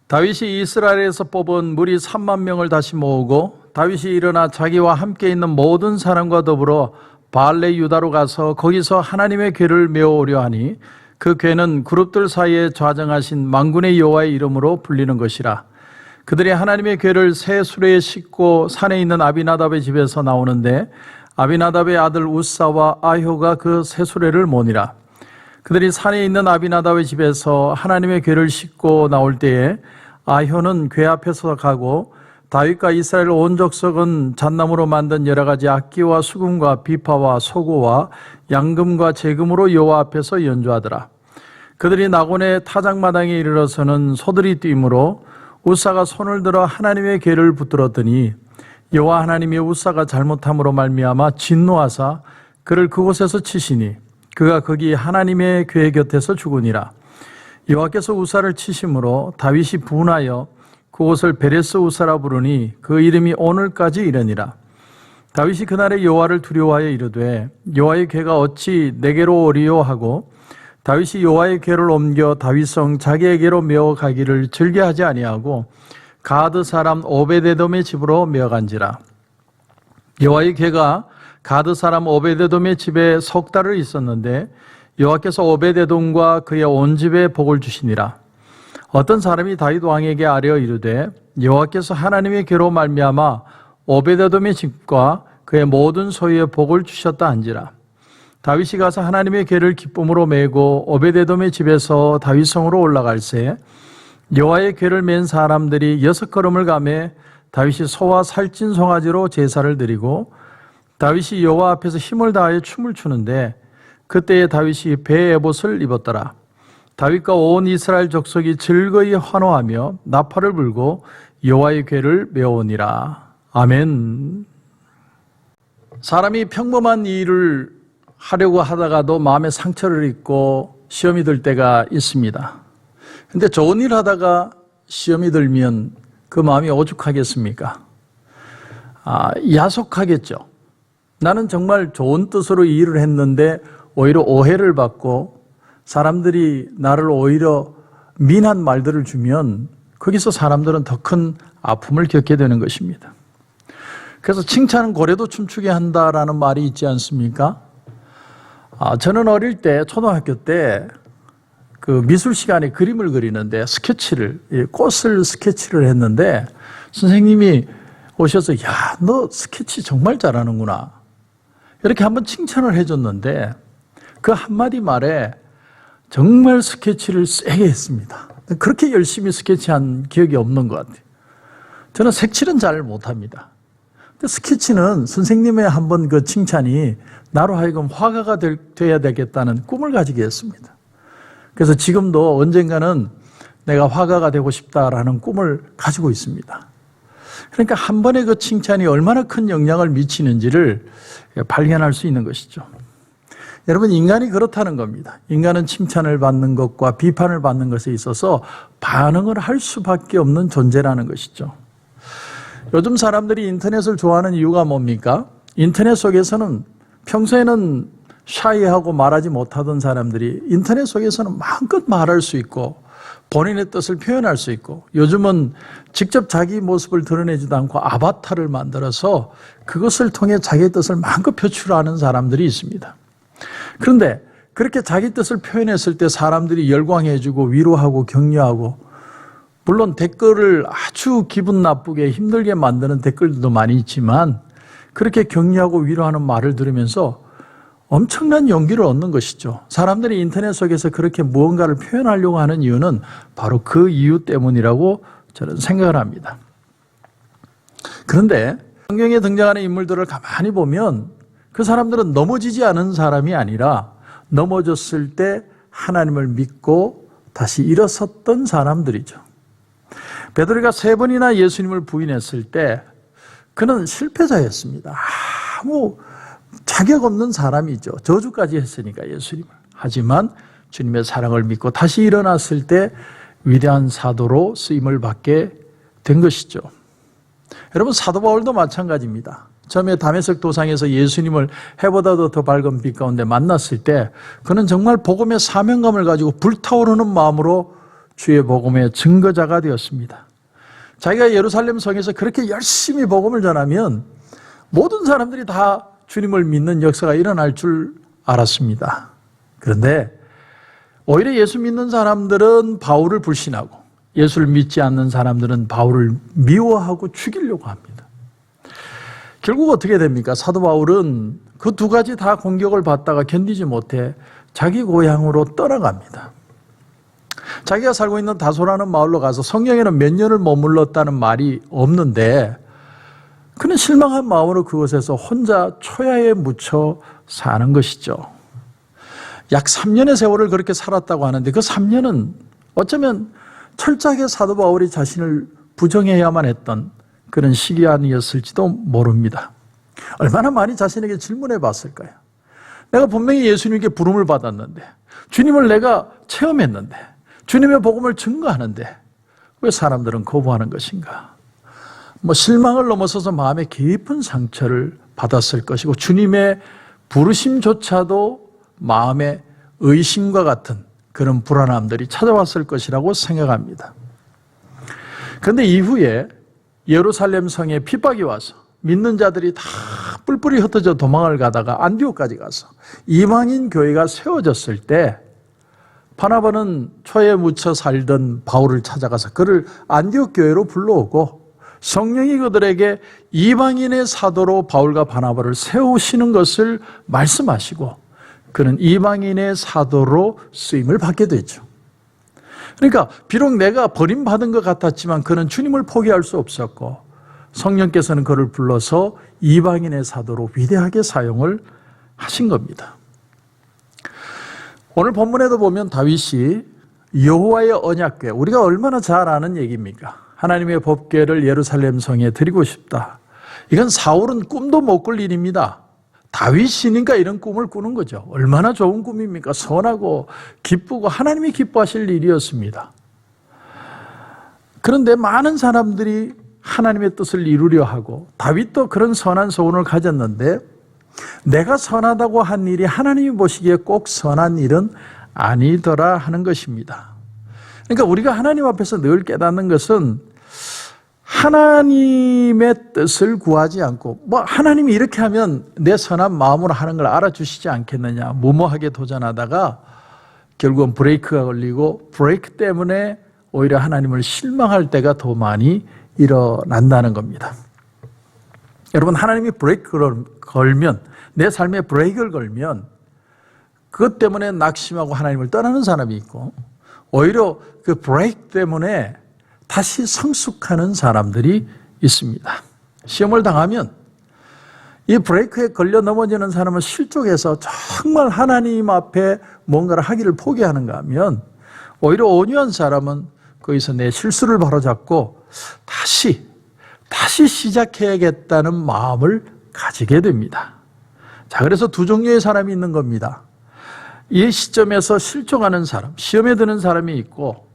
다윗이 이스라엘에서 뽑은 무리 3만 명을 다시 모으고 다윗이 일어나 자기와 함께 있는 모든 사람과 더불어 바알레 유다로 가서 거기서 하나님의 궤를 메어오려 하니 그 궤는 그룹들 사이에 좌정하신 만군의 여호와의 이름으로 불리는 것이라. 그들이 하나님의 궤를 새 수레에 싣고 산에 있는 아비나답의 집에서 나오는데 아비나답의 아들 우사와 아효가 그 새 수레를 모니라. 그들이 산에 있는 아비나답의 집에서 하나님의 궤를 싣고 나올 때에 아효는 궤 앞에서 가고 다윗과 이스라엘 온 족속은 잣나무로 만든 여러 가지 악기와 수금과 비파와 소고와 양금과 제금으로 여호와 앞에서 연주하더라. 그들이 나곤의 타작마당에 이르러서는 소들이 뛰므로 우사가 손을 들어 하나님의 궤를 붙들었더니 여호와 하나님이 우사가 잘못함으로 말미암아 진노하사 그를 그곳에서 치시니 그가 거기 하나님의 궤 곁에서 죽으니라. 여호와께서 우사를 치심으로 다윗이 분하여 그곳을 베레스 우사라 부르니 그 이름이 오늘까지 이르니라. 다윗이 그날에 여호와를 두려워하여 이르되 여호와의 궤가 어찌 내게로 오리요 하고 다윗이 여호와의 궤를 옮겨 다윗성 자기에게로 메어 가기를 즐겨하지 아니하고 가드 사람 오베데돔의 집으로 메어 간지라. 여호와의 궤가 가드 사람 오베데돔의 집에 석 달을 있었는데 여호와께서 오베데돔과 그의 온 집에 복을 주시니라. 어떤 사람이 다윗 왕에게 아뢰어 이르되 여호와께서 하나님의 궤로 말미암아 오베데돔의 집과 그의 모든 소유에 복을 주셨다 한지라. 다윗이 가서 하나님의 궤를 기쁨으로 메고 오베데돔의 집에서 다윗성으로 올라갈새 여호와의 궤를 맨 사람들이 6걸음을 가매 다윗이 소와 살찐 송아지로 제사를 드리고 다윗이 여호와 앞에서 힘을 다하여 춤을 추는데 그때에 다윗이 배 에봇을 입었더라. 다윗과 온 이스라엘 족속이 즐거이 환호하며 나팔을 불고 여호와의 궤를 메어오니라. 아멘. 사람이 평범한 일을 하려고 하다가도 마음에 상처를 입고 시험이 들 때가 있습니다. 근데 좋은 일 하다가 시험이 들면 그 마음이 오죽하겠습니까? 야속하겠죠. 나는 정말 좋은 뜻으로 이 일을 했는데 오히려 오해를 받고 사람들이 나를 오히려 미난 말들을 주면 거기서 사람들은 더 큰 아픔을 겪게 되는 것입니다. 그래서 칭찬은 고래도 춤추게 한다라는 말이 있지 않습니까? 저는 어릴 때 초등학교 때 그 미술 시간에 그림을 그리는데 꽃을 스케치를 했는데 선생님이 오셔서 야, 너 스케치 정말 잘하는구나 이렇게 한번 칭찬을 해줬는데 그 한마디 말에 정말 스케치를 세게 했습니다. 그렇게 열심히 스케치한 기억이 없는 것 같아요. 저는 색칠은 잘 못합니다. 근데 스케치는 선생님의 한번 그 칭찬이 나로 하여금 화가가 돼야 되겠다는 꿈을 가지게 했습니다. 그래서 지금도 언젠가는 내가 화가가 되고 싶다라는 꿈을 가지고 있습니다. 그러니까 한 번의 그 칭찬이 얼마나 큰 영향을 미치는지를 발견할 수 있는 것이죠. 여러분, 인간이 그렇다는 겁니다. 인간은 칭찬을 받는 것과 비판을 받는 것에 있어서 반응을 할 수밖에 없는 존재라는 것이죠. 요즘 사람들이 인터넷을 좋아하는 이유가 뭡니까? 인터넷 속에서는 평소에는 샤이하고 말하지 못하던 사람들이 인터넷 속에서는 마음껏 말할 수 있고 본인의 뜻을 표현할 수 있고 요즘은 직접 자기 모습을 드러내지도 않고 아바타를 만들어서 그것을 통해 자기의 뜻을 마음껏 표출하는 사람들이 있습니다. 그런데 그렇게 자기 뜻을 표현했을 때 사람들이 열광해주고 위로하고 격려하고 물론 댓글을 아주 기분 나쁘게 힘들게 만드는 댓글도 많이 있지만 그렇게 격려하고 위로하는 말을 들으면서 엄청난 용기를 얻는 것이죠. 사람들이 인터넷 속에서 그렇게 무언가를 표현하려고 하는 이유는 바로 그 이유 때문이라고 저는 생각을 합니다. 그런데 성경에 등장하는 인물들을 가만히 보면 그 사람들은 넘어지지 않은 사람이 아니라 넘어졌을 때 하나님을 믿고 다시 일어섰던 사람들이죠. 베드로가 3번이나 예수님을 부인했을 때 그는 실패자였습니다. 아무 자격 없는 사람이죠. 저주까지 했으니까 예수님을. 하지만 주님의 사랑을 믿고 다시 일어났을 때 위대한 사도로 쓰임을 받게 된 것이죠. 여러분, 사도 바울도 마찬가지입니다. 처음에 다메섹 도상에서 예수님을 해보다도 더 밝은 빛 가운데 만났을 때 그는 정말 복음의 사명감을 가지고 불타오르는 마음으로 주의 복음의 증거자가 되었습니다. 자기가 예루살렘 성에서 그렇게 열심히 복음을 전하면 모든 사람들이 다 주님을 믿는 역사가 일어날 줄 알았습니다. 그런데 오히려 예수 믿는 사람들은 바울을 불신하고 예수를 믿지 않는 사람들은 바울을 미워하고 죽이려고 합니다. 결국 어떻게 됩니까? 사도 바울은 그 두 가지 다 공격을 받다가 견디지 못해 자기 고향으로 떠나갑니다. 자기가 살고 있는 다소라는 마을로 가서 성경에는 몇 년을 머물렀다는 말이 없는데 그는 실망한 마음으로 그곳에서 혼자 초야에 묻혀 사는 것이죠. 약 3년의 세월을 그렇게 살았다고 하는데 그 3년은 어쩌면 철저하게 사도 바울이 자신을 부정해야만 했던 그런 시기 아니었을지도 모릅니다. 얼마나 많이 자신에게 질문해 봤을까요? 내가 분명히 예수님께 부름을 받았는데, 주님을 내가 체험했는데, 주님의 복음을 증거하는데 왜 사람들은 거부하는 것인가? 실망을 넘어서서 마음에 깊은 상처를 받았을 것이고 주님의 부르심조차도 마음의 의심과 같은 그런 불안함들이 찾아왔을 것이라고 생각합니다. 그런데 이후에 예루살렘 성에 핍박이 와서 믿는 자들이 다 뿔뿔이 흩어져 도망을 가다가 안디옥까지 가서 이방인 교회가 세워졌을 때 바나바는 초에 묻혀 살던 바울을 찾아가서 그를 안디옥 교회로 불러오고 성령이 그들에게 이방인의 사도로 바울과 바나바를 세우시는 것을 말씀하시고 그는 이방인의 사도로 쓰임을 받게 되죠. 그러니까 비록 내가 버림받은 것 같았지만 그는 주님을 포기할 수 없었고 성령께서는 그를 불러서 이방인의 사도로 위대하게 사용을 하신 겁니다. 오늘 본문에도 보면 다윗이 여호와의 언약궤, 우리가 얼마나 잘 아는 얘기입니까? 하나님의 법궤를 예루살렘 성에 드리고 싶다. 이건 사울은 꿈도 못 꿀 일입니다. 다윗이니까 이런 꿈을 꾸는 거죠. 얼마나 좋은 꿈입니까? 선하고 기쁘고 하나님이 기뻐하실 일이었습니다. 그런데 많은 사람들이 하나님의 뜻을 이루려 하고 다윗도 그런 선한 소원을 가졌는데 내가 선하다고 한 일이 하나님이 보시기에 꼭 선한 일은 아니더라 하는 것입니다. 그러니까 우리가 하나님 앞에서 늘 깨닫는 것은 하나님의 뜻을 구하지 않고 하나님이 이렇게 하면 내 선한 마음으로 하는 걸 알아주시지 않겠느냐 무모하게 도전하다가 결국은 브레이크가 걸리고 브레이크 때문에 오히려 하나님을 실망할 때가 더 많이 일어난다는 겁니다. 여러분, 하나님이 브레이크를 걸면, 내 삶에 브레이크를 걸면 그것 때문에 낙심하고 하나님을 떠나는 사람이 있고 오히려 그 브레이크 때문에 다시 성숙하는 사람들이 있습니다. 시험을 당하면 이 브레이크에 걸려 넘어지는 사람은 실족해서 정말 하나님 앞에 뭔가를 하기를 포기하는가 하면 오히려 온유한 사람은 거기서 내 실수를 바로잡고 다시 시작해야겠다는 마음을 가지게 됩니다. 자, 그래서 두 종류의 사람이 있는 겁니다. 이 시점에서 실족하는 사람, 시험에 드는 사람이 있고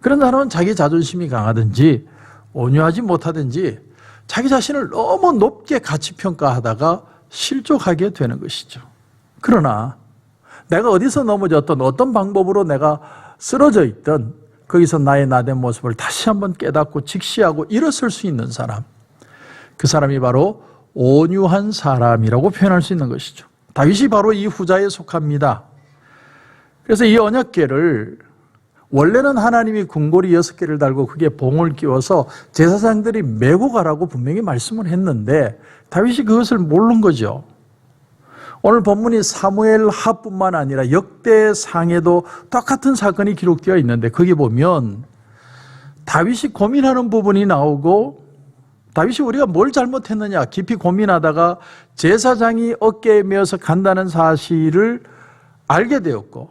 그런 사람은 자기 자존심이 강하든지 온유하지 못하든지 자기 자신을 너무 높게 가치평가하다가 실족하게 되는 것이죠. 그러나 내가 어디서 넘어졌던 어떤 방법으로 내가 쓰러져 있던 거기서 나의 나된 모습을 다시 한번 깨닫고 직시하고 일어설 수 있는 사람, 그 사람이 바로 온유한 사람이라고 표현할 수 있는 것이죠. 다윗이 바로 이 후자에 속합니다. 그래서 이 언약궤를 원래는 하나님이 궁궐이 6개를 달고 그게 봉을 끼워서 제사장들이 메고 가라고 분명히 말씀을 했는데 다윗이 그것을 모르는 거죠. 오늘 본문이 사무엘 하뿐만 아니라 역대상에도 똑같은 사건이 기록되어 있는데 거기 보면 다윗이 고민하는 부분이 나오고 다윗이 우리가 뭘 잘못했느냐 깊이 고민하다가 제사장이 어깨에 메어서 간다는 사실을 알게 되었고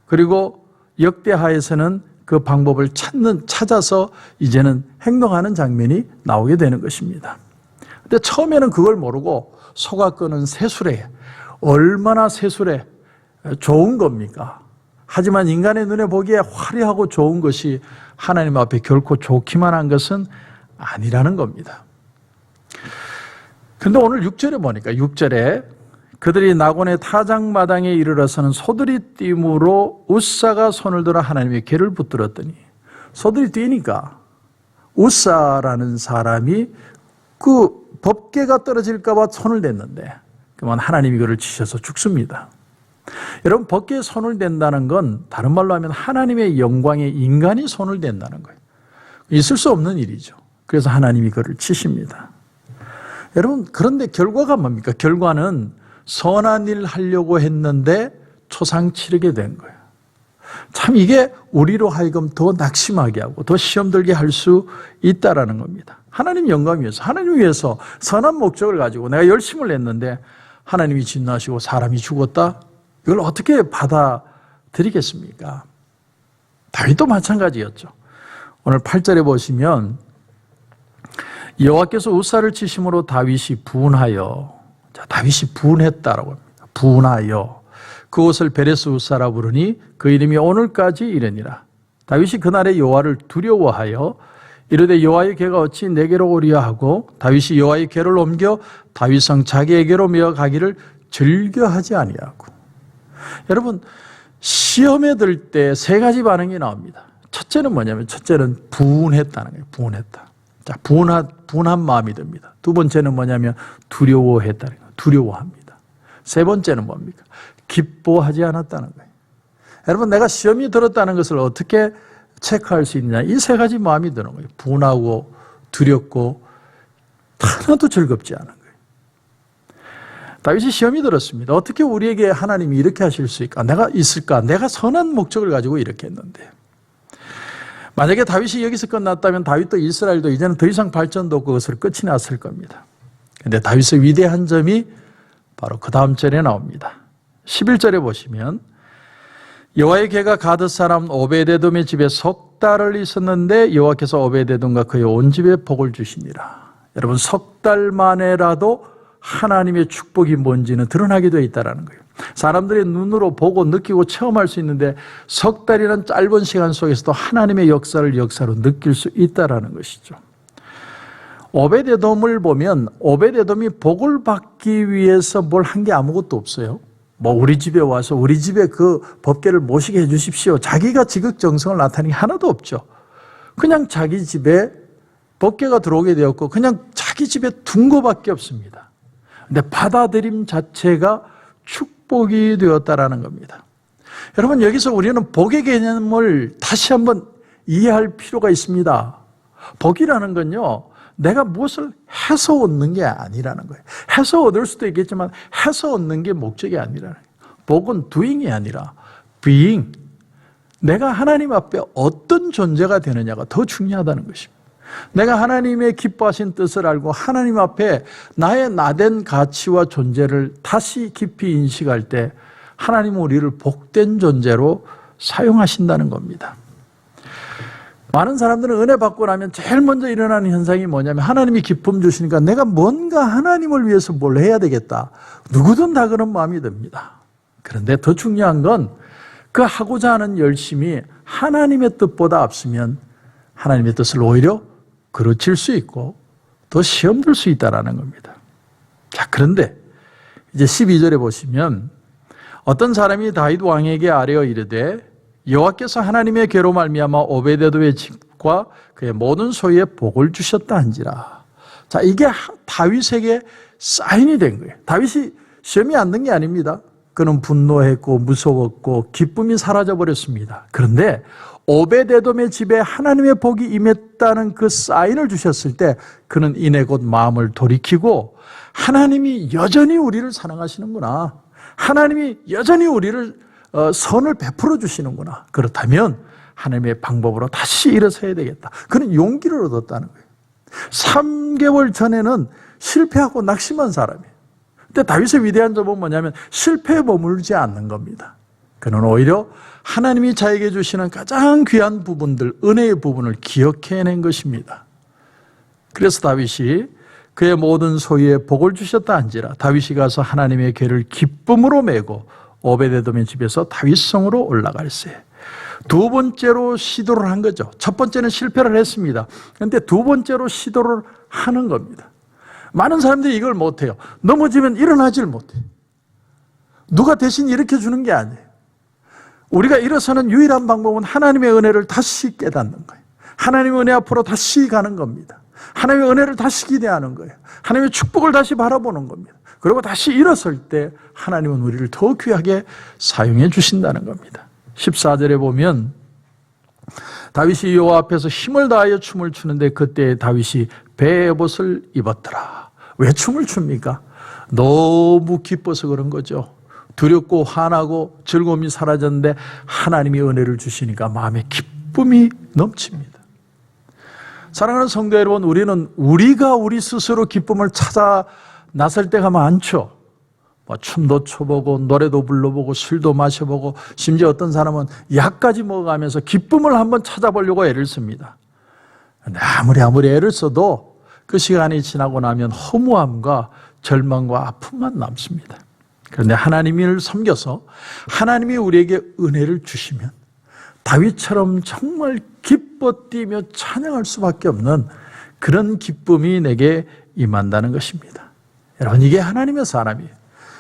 그리고 역대하에서는 그 방법을 찾아서 이제는 행동하는 장면이 나오게 되는 것입니다. 근데 처음에는 그걸 모르고 소가 끄는 새수레, 얼마나 새수레 좋은 겁니까? 하지만 인간의 눈에 보기에 화려하고 좋은 것이 하나님 앞에 결코 좋기만 한 것은 아니라는 겁니다. 근데 오늘 6절에 보니까 6절에 그들이 나곤의 타작마당에 이르러서는 소들이 뛰므로 웃사가 손을 들어 하나님의 궤를 붙들었더니, 소들이 뛰니까 웃사라는 사람이 그 법궤가 떨어질까 봐 손을 댔는데 그만 하나님이 그를 치셔서 죽습니다. 여러분, 법궤에 손을 댄다는 건 다른 말로 하면 하나님의 영광에 인간이 손을 댄다는 거예요. 있을 수 없는 일이죠. 그래서 하나님이 그를 치십니다. 여러분, 그런데 결과가 뭡니까? 결과는 선한 일 하려고 했는데 초상 치르게 된 거예요. 참 이게 우리로 하여금 더 낙심하게 하고 더 시험 들게 할 수 있다라는 겁니다. 하나님 영광 위해서, 하나님 위해서 선한 목적을 가지고 내가 열심을 냈는데 하나님이 진노하시고 사람이 죽었다? 이걸 어떻게 받아들이겠습니까? 다윗도 마찬가지였죠. 오늘 8절에 보시면 여호와께서 웃사를 치심으로 다윗이 분하여, 다윗이 분했다라고 합니다. 분하여 그 옷을 베레스 웃사라 부르니 그 이름이 오늘까지 이르니라. 다윗이 그날에 여호와를 두려워하여 이르되 여호와의 궤가 어찌 내게로 오리야 하고 다윗이 여호와의 궤를 옮겨 다윗성 자기에게로 메어 가기를 즐겨하지 아니하고. 여러분, 시험에 들 때 세 가지 반응이 나옵니다. 첫째는 뭐냐면, 첫째는 분했다는 거예요. 분했다. 자, 분한 마음이 듭니다. 두 번째는 뭐냐면 두려워했다는 거예요. 두려워합니다. 세 번째는 뭡니까? 기뻐하지 않았다는 거예요. 여러분, 내가 시험이 들었다는 것을 어떻게 체크할 수 있느냐? 이 세 가지 마음이 드는 거예요. 분하고 두렵고 하나도 즐겁지 않은 거예요. 다윗이 시험이 들었습니다. 어떻게 우리에게 하나님이 이렇게 하실 수 있을까? 내가 선한 목적을 가지고 이렇게 했는데. 만약에 다윗이 여기서 끝났다면 다윗도 이스라엘도 이제는 더 이상 발전도 없고 그것으로 끝이 났을 겁니다. 그런데 다윗의 위대한 점이 바로 그 다음 절에 나옵니다. 11절에 보시면 여호와의 궤가 가드 사람 오베데돔의 집에 석 달을 있었는데 여호와께서 오베데돔과 그의 온 집에 복을 주시니라. 여러분, 석 달 만에라도 하나님의 축복이 뭔지는 드러나게 되어 있다는 거예요. 사람들의 눈으로 보고 느끼고 체험할 수 있는데 석 달이라는 짧은 시간 속에서도 하나님의 역사로 느낄 수 있다는 것이죠. 오베데돔을 보면 오베데돔이 복을 받기 위해서 뭘 한 게 아무것도 없어요. 뭐 우리 집에 와서 우리 집에 그 법궤를 모시게 해 주십시오. 자기가 지극정성을 나타내는 게 하나도 없죠. 그냥 자기 집에 법궤가 들어오게 되었고 그냥 자기 집에 둔 것밖에 없습니다. 근데 받아들임 자체가 축복이 되었다라는 겁니다. 여러분, 여기서 우리는 복의 개념을 다시 한번 이해할 필요가 있습니다. 복이라는 건요, 내가 무엇을 해서 얻는 게 아니라는 거예요. 해서 얻을 수도 있겠지만 해서 얻는 게 목적이 아니라는 거예요. 복은 doing이 아니라 being. 내가 하나님 앞에 어떤 존재가 되느냐가 더 중요하다는 것입니다. 내가 하나님의 기뻐하신 뜻을 알고 하나님 앞에 나의 나된 가치와 존재를 다시 깊이 인식할 때 하나님은 우리를 복된 존재로 사용하신다는 겁니다. 많은 사람들은 은혜 받고 나면 제일 먼저 일어나는 현상이 뭐냐면 하나님이 기쁨 주시니까 내가 뭔가 하나님을 위해서 뭘 해야 되겠다. 누구든 다 그런 마음이 듭니다. 그런데 더 중요한 건 그 하고자 하는 열심이 하나님의 뜻보다 앞서면 하나님의 뜻을 오히려 그르칠 수 있고 더 시험 들 수 있다는 겁니다. 자, 그런데 이제 12절에 보시면 어떤 사람이 다윗 왕에게 아뢰어 이르되 여호와께서 하나님의 궤로 말미암아 오베데돔의 집과 그의 모든 소유에 복을 주셨다 한지라. 자, 이게 다윗에게 사인이 된 거예요. 다윗이 시험이 안 든 게 아닙니다. 그는 분노했고 무서웠고 기쁨이 사라져 버렸습니다. 그런데 오베데돔의 집에 하나님의 복이 임했다는 그 사인을 주셨을 때 그는 이내 곧 마음을 돌이키고 하나님이 여전히 우리를 사랑하시는구나. 하나님이 여전히 우리를 선을 베풀어 주시는구나. 그렇다면 하나님의 방법으로 다시 일어서야 되겠다. 그는 용기를 얻었다는 거예요. 3개월 전에는 실패하고 낙심한 사람이에요. 근데 다윗의 위대한 점은 뭐냐면 실패에 머물지 않는 겁니다. 그는 오히려 하나님이 자에게 주시는 가장 귀한 부분들, 은혜의 부분을 기억해낸 것입니다. 그래서 다윗이 그의 모든 소유에 복을 주셨다 한지라. 다윗이 가서 하나님의 궤를 기쁨으로 메고 오베데돔의 집에서 다윗성으로 올라갈세. 두 번째로 시도를 한 거죠. 첫 번째는 실패를 했습니다. 그런데 두 번째로 시도를 하는 겁니다. 많은 사람들이 이걸 못해요. 넘어지면 일어나질 못해요. 누가 대신 일으켜 주는 게 아니에요. 우리가 일어서는 유일한 방법은 하나님의 은혜를 다시 깨닫는 거예요. 하나님의 은혜 앞으로 다시 가는 겁니다. 하나님의 은혜를 다시 기대하는 거예요. 하나님의 축복을 다시 바라보는 겁니다. 그리고 다시 일어설 때 하나님은 우리를 더 귀하게 사용해 주신다는 겁니다. 14절에 보면 다윗이 여호와 앞에서 힘을 다하여 춤을 추는데 그때 다윗이 베옷을 입었더라. 왜 춤을 춥니까? 너무 기뻐서 그런 거죠. 두렵고 화나고 즐거움이 사라졌는데 하나님이 은혜를 주시니까 마음에 기쁨이 넘칩니다. 사랑하는 성도 여러분, 우리는 우리가 우리 스스로 기쁨을 찾아 나설 때가 많죠. 춤도 춰보고 노래도 불러보고 술도 마셔보고 심지어 어떤 사람은 약까지 먹어가면서 기쁨을 한번 찾아보려고 애를 씁니다. 근데 아무리 애를 써도 그 시간이 지나고 나면 허무함과 절망과 아픔만 남습니다. 그런데 하나님을 섬겨서 하나님이 우리에게 은혜를 주시면 다윗처럼 정말 기뻐 뛰며 찬양할 수밖에 없는 그런 기쁨이 내게 임한다는 것입니다. 여러분, 이게 하나님의 사람이에요.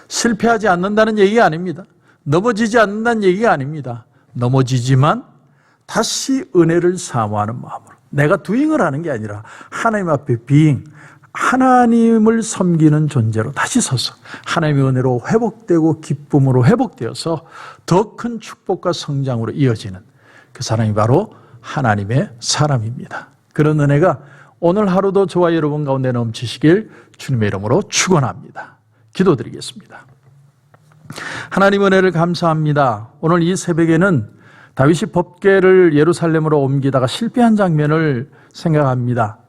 실패하지 않는다는 얘기가 아닙니다. 넘어지지 않는다는 얘기가 아닙니다. 넘어지지만 다시 은혜를 사모하는 마음으로, 내가 두잉을 하는 게 아니라 하나님 앞에 비잉, 하나님을 섬기는 존재로 다시 서서 하나님의 은혜로 회복되고 기쁨으로 회복되어서 더 큰 축복과 성장으로 이어지는 그 사람이 바로 하나님의 사람입니다. 그런 은혜가 오늘 하루도 저와 여러분 가운데 넘치시길 주님의 이름으로 축원합니다. 기도드리겠습니다. 하나님 은혜를 감사합니다. 오늘 이 새벽에는 다윗이 법궤를 예루살렘으로 옮기다가 실패한 장면을 생각합니다.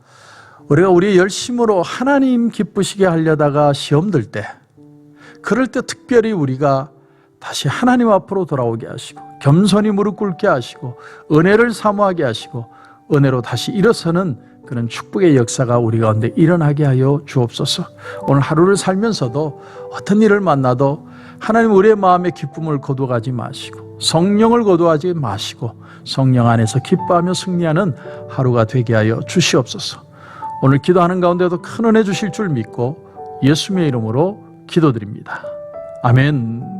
우리가 우리의 열심으로 하나님 기쁘시게 하려다가 시험 들 때, 그럴 때 특별히 우리가 다시 하나님 앞으로 돌아오게 하시고 겸손히 무릎 꿇게 하시고 은혜를 사모하게 하시고 은혜로 다시 일어서는 그런 축복의 역사가 우리 가운데 일어나게 하여 주옵소서. 오늘 하루를 살면서도 어떤 일을 만나도 하나님 우리의 마음의 기쁨을 거두어가지 마시고 성령을 거두어가지 마시고 성령 안에서 기뻐하며 승리하는 하루가 되게 하여 주시옵소서. 오늘 기도하는 가운데도 큰 은혜 주실 줄 믿고 예수님의 이름으로 기도드립니다. 아멘.